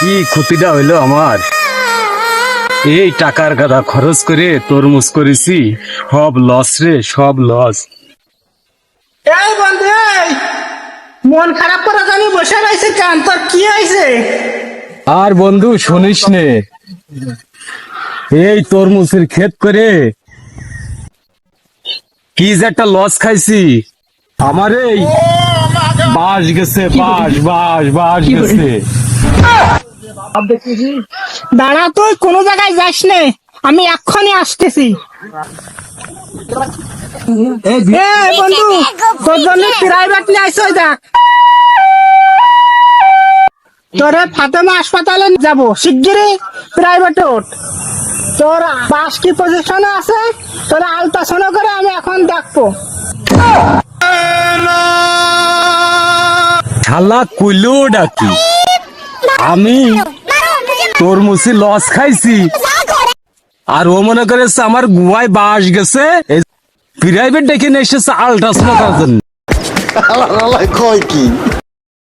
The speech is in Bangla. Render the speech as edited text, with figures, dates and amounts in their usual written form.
কি ক্ষতিটা হইলো আমার। এই টাকার গাদা খরচ করে তরমুজ করেছি, সব লস রে, সব লস। এই বন্ধু এই, মন খারাপ করে জানি বসে রয়েছে কেন, তোর কি হয়েছে? আর বন্ধু শুনিস নে, এই তরমুজের ক্ষেত করে কি যে একটা লস খাইছি। আমার এই বাস গেছে, বাস গেছে। দাঁড়া, তুই কোনো জায়গায় যাস নে, আমি এক্ষুনি আসতেছি। এ বন্ধু, তোর জন্য প্রাইভেট নিয়ে আইসো, দেখ তোরে ফাতেমা হাসপাতালে যাব শিগগিরই, প্রাইভেট ওঠ। তোর বাস কি পজিশনে আছে তোরা আলট্রাসাউন্ড করে আমি এখন দেখবো। শালা কইলো ডাকি, আমি তরমুজে লস খাইছি আর ও মনে করেছে আমার গুয়ায় বাস গেছে। প্রাইভেট ডেকে নিয়ে এসেছে আল্ট্রাসাউন্ড করার জন্য। কয় কি